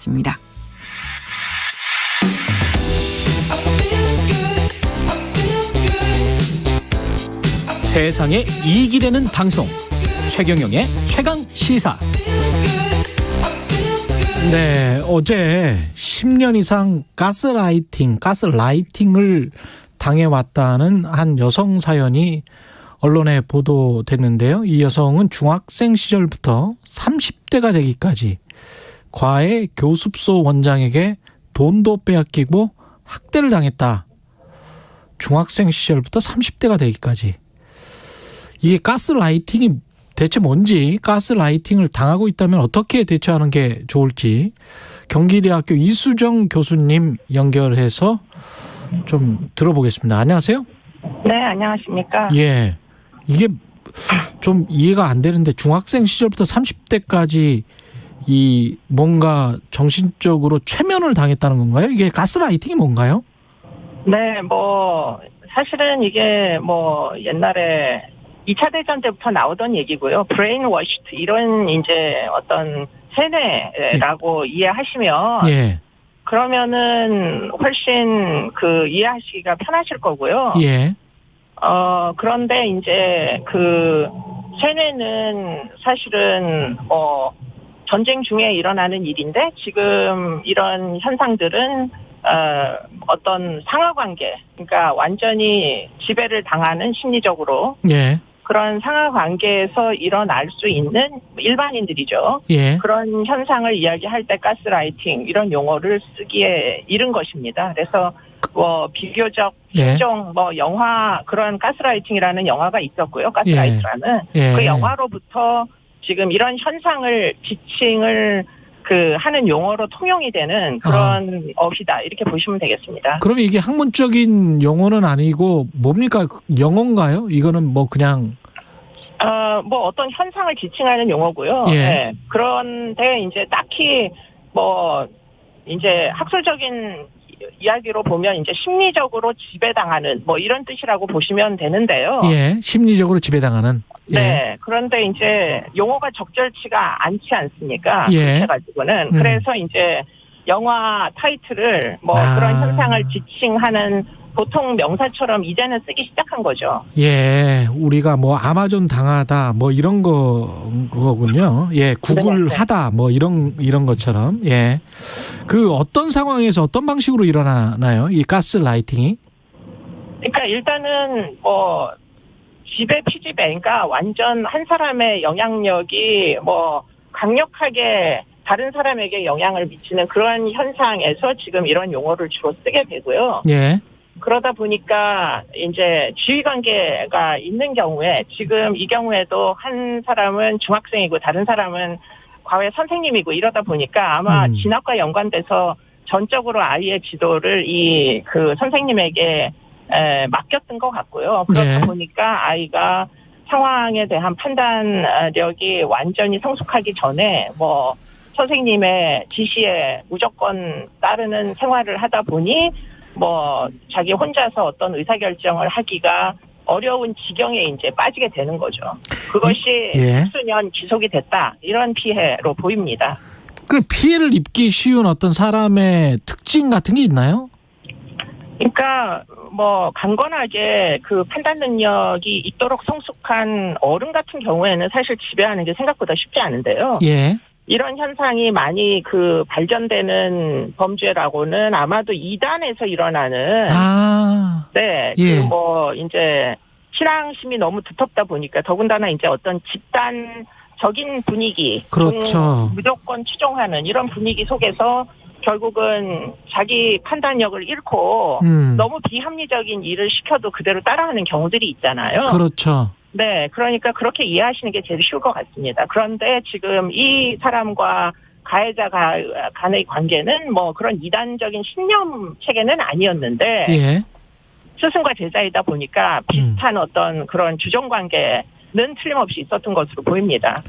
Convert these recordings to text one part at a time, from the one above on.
있습니다. 세상에 이익이 되는 방송 최경영의 최강 시사. 네, 어제 10년 이상 가스라이팅을 당해왔다는 한 여성 사연이 언론에 보도됐는데요. 이 여성은 중학생 시절부터 30대가 되기까지 과외 교습소 원장에게 돈도 빼앗기고 학대를 당했다. 중학생 시절부터 30대가 되기까지. 이게 가스라이팅이 대체 뭔지, 가스라이팅을 당하고 있다면 어떻게 대처하는 게 좋을지 경기대학교 이수정 교수님 연결해서 좀 들어보겠습니다. 안녕하세요. 네, 안녕하십니까. 예, 이게 좀 이해가 안 되는데 중학생 시절부터 30대까지 이 뭔가 정신적으로 최면을 당했다는 건가요? 이게 가스라이팅이 뭔가요? 네, 사실은 이게 옛날에 2차 대전 때부터 나오던 얘기고요. 브레인워시드 이런 이제 어떤 세뇌라고 이해하시면 예, 그러면은 훨씬 이해하시기가 편하실 거고요. 예, 그런데 이제 세뇌는 사실은 전쟁 중에 일어나는 일인데 지금 이런 현상들은 어떤 상하관계, 그러니까 완전히 지배를 당하는 심리적으로 예, 그런 상하관계에서 일어날 수 있는 일반인들이죠. 예. 그런 현상을 이야기할 때 가스라이팅 이런 용어를 쓰기에 이른 것입니다. 그래서 비교적 예. 실종 영화 그런 가스라이팅이라는 영화가 있었고요. 가스라이트라는 예. 그 영화로부터 지금 이런 현상을 지칭을 하는 용어로 통용이 되는 그런 어휘다 이렇게 보시면 되겠습니다. 그러면 이게 학문적인 용어는 아니고 뭡니까? 영어인가요? 이거는 그냥 어떤 현상을 지칭하는 용어고요. 예. 네. 그런데 이제 딱히 이제 학술적인 이야기로 보면 이제 심리적으로 지배당하는 이런 뜻이라고 보시면 되는데요. 예, 심리적으로 지배당하는. 예. 네. 그런데 이제 용어가 적절치가 않지 않습니까? 예. 가지고는 그래서 이제 영화 타이틀을 그런 현상을 지칭하는 보통 명사처럼 이제는 쓰기 시작한 거죠. 예, 우리가 아마존 당하다 이런 거군요. 예, 구글 네. 하다 이런 것처럼. 예. 어떤 상황에서 어떤 방식으로 일어나나요? 이 가스라이팅이? 그러니까 일단은 지배 피지배, 그러니까 완전 한 사람의 영향력이 강력하게 다른 사람에게 영향을 미치는 그런 현상에서 지금 이런 용어를 주로 쓰게 되고요. 예. 그러다 보니까 이제 지위 관계가 있는 경우에 지금 이 경우에도 한 사람은 중학생이고 다른 사람은 과외 선생님이고 이러다 보니까 아마 진학과 연관돼서 전적으로 아이의 지도를 선생님에게 맡겼던 것 같고요. 그러다 네. 보니까 아이가 상황에 대한 판단력이 완전히 성숙하기 전에 선생님의 지시에 무조건 따르는 생활을 하다 보니 자기 혼자서 어떤 의사결정을 하기가 어려운 지경에 이제 빠지게 되는 거죠. 그것이 예. 수년 지속이 됐다. 이런 피해로 보입니다. 그 피해를 입기 쉬운 어떤 사람의 특징 같은 게 있나요? 그러니까 강건하게 판단 능력이 있도록 성숙한 어른 같은 경우에는 사실 지배하는 게 생각보다 쉽지 않은데요. 예. 이런 현상이 많이 발견되는 범죄라고는 아마도 이단에서 일어나는 네, 예. 이제 신앙심이 너무 두텁다 보니까 더군다나 이제 어떤 집단적인 분위기, 그렇죠. 무조건 추종하는 이런 분위기 속에서 결국은 자기 판단력을 잃고 너무 비합리적인 일을 시켜도 그대로 따라하는 경우들이 있잖아요. 그렇죠. 네, 그러니까 그렇게 이해하시는 게 제일 쉬울 것 같습니다. 그런데 지금 이 사람과 가해자 간의 관계는 그런 이단적인 신념 체계는 아니었는데 예. 스승과 제자이다 보니까 비슷한 어떤 그런 주종 관계는 틀림없이 있었던 것으로 보입니다.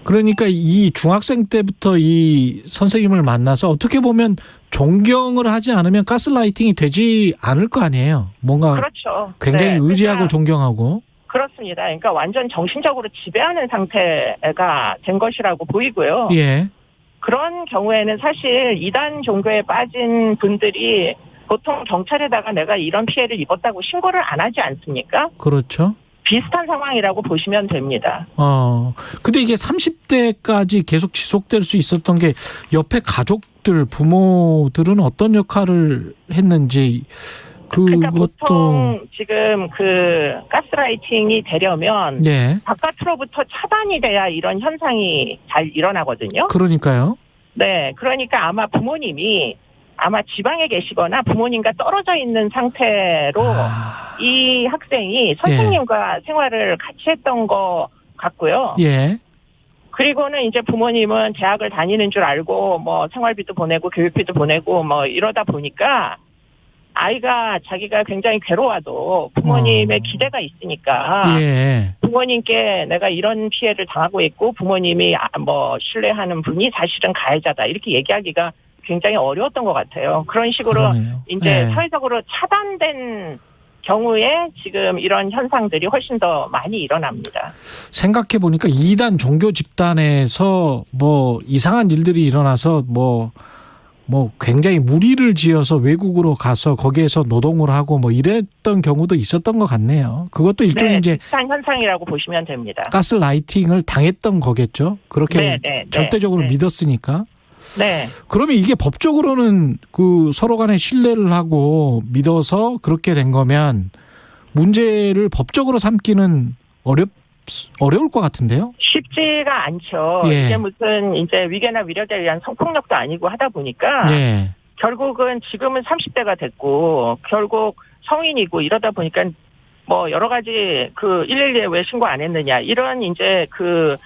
그러니까 이 중학생 때부터 이 선생님을 만나서 어떻게 보면 존경을 하지 않으면 가스라이팅이 되지 않을 거 아니에요. 뭔가 그렇죠. 굉장히 네, 의지하고 그러니까 존경하고. 그렇습니다. 그러니까 완전 정신적으로 지배하는 상태가 된 것이라고 보이고요. 예. 그런 경우에는 사실 이단 종교에 빠진 분들이 보통 경찰에다가 내가 이런 피해를 입었다고 신고를 안 하지 않습니까? 그렇죠. 비슷한 상황이라고 보시면 됩니다. 근데 이게 30대까지 계속 지속될 수 있었던 게 옆에 가족들, 부모들은 어떤 역할을 했는지 그러니까 그것도 보통 지금 그 가스라이팅이 되려면 예. 바깥으로부터 차단이 돼야 이런 현상이 잘 일어나거든요. 그러니까요. 네, 그러니까 아마 부모님이 아마 지방에 계시거나 부모님과 떨어져 있는 상태로 이 학생이 선생님과 생활을 같이 했던 거 같고요. 예. 그리고는 이제 부모님은 대학을 다니는 줄 알고 뭐 생활비도 보내고 교육비도 보내고 뭐 이러다 보니까 아이가 자기가 굉장히 괴로워도 부모님의 기대가 있으니까 예. 부모님께 내가 이런 피해를 당하고 있고 부모님이 뭐 신뢰하는 분이 사실은 가해자다 이렇게 얘기하기가 굉장히 어려웠던 것 같아요. 그런 식으로 그러네요. 이제 예. 사회적으로 차단된 경우에 지금 이런 현상들이 훨씬 더 많이 일어납니다. 생각해 보니까 이단 종교 집단에서 뭐 이상한 일들이 일어나서 뭐 굉장히 무리를 지어서 외국으로 가서 거기에서 노동을 하고 뭐 이랬던 경우도 있었던 것 같네요. 그것도 일종의 네, 이제 비슷한 현상이라고 보시면 됩니다. 가스라이팅을 당했던 거겠죠. 그렇게 절대적으로 믿었으니까. 네. 그러면 이게 법적으로는 그 서로 간에 신뢰를 하고 믿어서 그렇게 된 거면 문제를 법적으로 삼기는 어려울 것 같은데요. 쉽지가 않죠. 예. 이게 무슨 이제 위계나 위력에 의한 성폭력도 아니고 하다 보니까 예. 결국은 지금은 30대가 됐고 결국 성인이고 이러다 보니까 뭐 여러 가지 그 112에 왜 신고 안 했느냐 이런 이제 그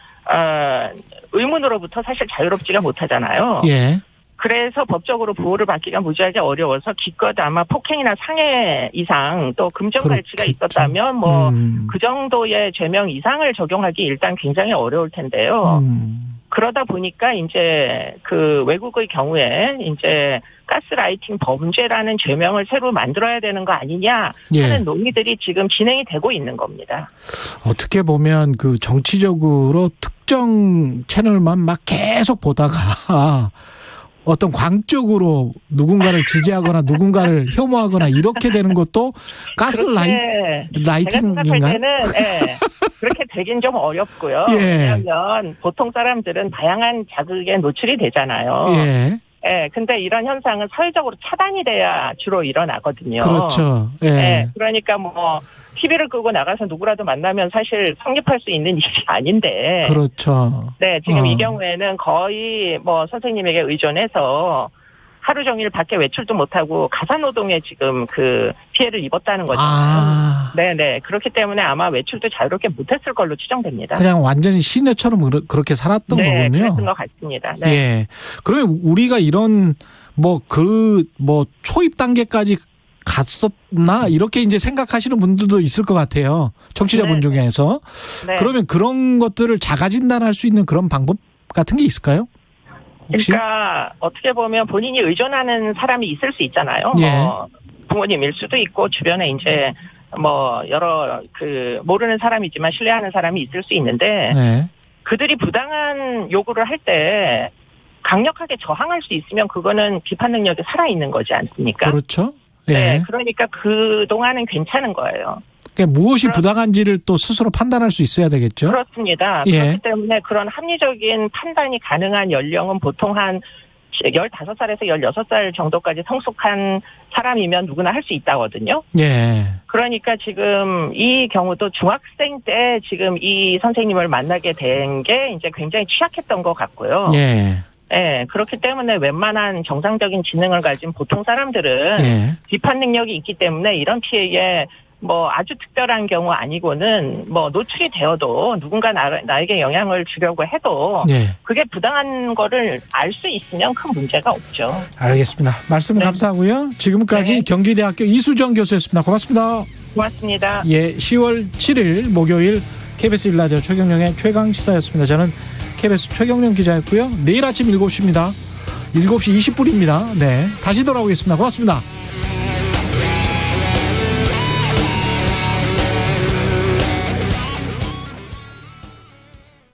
의문으로부터 사실 자유롭지가 못하잖아요. 예. 그래서 법적으로 보호를 받기가 무지하게 어려워서 기껏 아마 폭행이나 상해 이상 또 금전 갈취가 있었다면 뭐 그 정도의 죄명 이상을 적용하기 일단 굉장히 어려울 텐데요. 그러다 보니까 이제 그 외국의 경우에 이제 가스라이팅 범죄라는 죄명을 새로 만들어야 되는 거 아니냐 하는 논의들이 지금 진행이 되고 있는 겁니다. 어떻게 보면 그 정치적으로 특정 채널만 막 계속 보다가 어떤 광적으로 누군가를 지지하거나 누군가를 혐오하거나 이렇게 되는 것도 가스라이팅인가요? 제가 생각할 때는 그렇게 되긴 좀 어렵고요. 예. 왜냐하면 보통 사람들은 다양한 자극에 노출이 되잖아요. 예. 예, 근데 이런 현상은 사회적으로 차단이 돼야 주로 일어나거든요. 그렇죠. 예. 예, 그러니까 뭐 TV를 끄고 나가서 누구라도 만나면 사실 성립할 수 있는 일이 아닌데. 그렇죠. 네, 지금 이 경우에는 거의 뭐 선생님에게 의존해서 하루 종일 밖에 외출도 못하고 가사노동에 지금 그 피해를 입었다는 거죠. 네네. 그렇기 때문에 아마 외출도 자유롭게 못했을 걸로 추정됩니다. 그냥 완전히 시내처럼 그렇게 살았던 거군요. 그랬던 것 같습니다. 네. 예. 그러면 우리가 이런 초입 단계까지 갔었나 이렇게 이제 생각하시는 분들도 있을 것 같아요. 청취자분 중에서. 네. 그러면 그런 것들을 자가 진단할 수 있는 그런 방법 같은 게 있을까요? 혹시? 그러니까 어떻게 보면 본인이 의존하는 사람이 있을 수 있잖아요. 예. 뭐 부모님일 수도 있고 주변에 이제 뭐 여러 그 모르는 사람이지만 신뢰하는 사람이 있을 수 있는데 네. 그들이 부당한 요구를 할 때 강력하게 저항할 수 있으면 그거는 비판 능력이 살아있는 거지 않습니까? 그렇죠. 예. 네, 그러니까 그동안은 괜찮은 거예요. 그러니까 무엇이 부당한지를 또 스스로 판단할 수 있어야 되겠죠? 그렇습니다. 예. 그렇기 때문에 그런 합리적인 판단이 가능한 연령은 보통 한 15살에서 16살 정도까지 성숙한 사람이면 누구나 할 수 있다거든요. 예. 그러니까 지금 이 경우도 중학생 때 지금 이 선생님을 만나게 된 게 이제 굉장히 취약했던 것 같고요. 예. 네, 그렇기 때문에 웬만한 정상적인 지능을 가진 보통 사람들은 비판 능력이 있기 때문에 이런 피해에 뭐 아주 특별한 경우 아니고는 뭐 노출이 되어도 누군가 나에게 영향을 주려고 해도 그게 부당한 거를 알 수 있으면 큰 문제가 없죠. 알겠습니다. 말씀 감사하고요. 지금까지 경기대학교 이수정 교수였습니다. 고맙습니다. 고맙습니다. 예, 10월 7일 목요일 KBS 1라디오 최경영의 최강시사였습니다. 저는 KBS 최경영 기자였고요. 내일 아침 7시입니다. 7시 20분입니다. 네, 다시 돌아오겠습니다. 고맙습니다.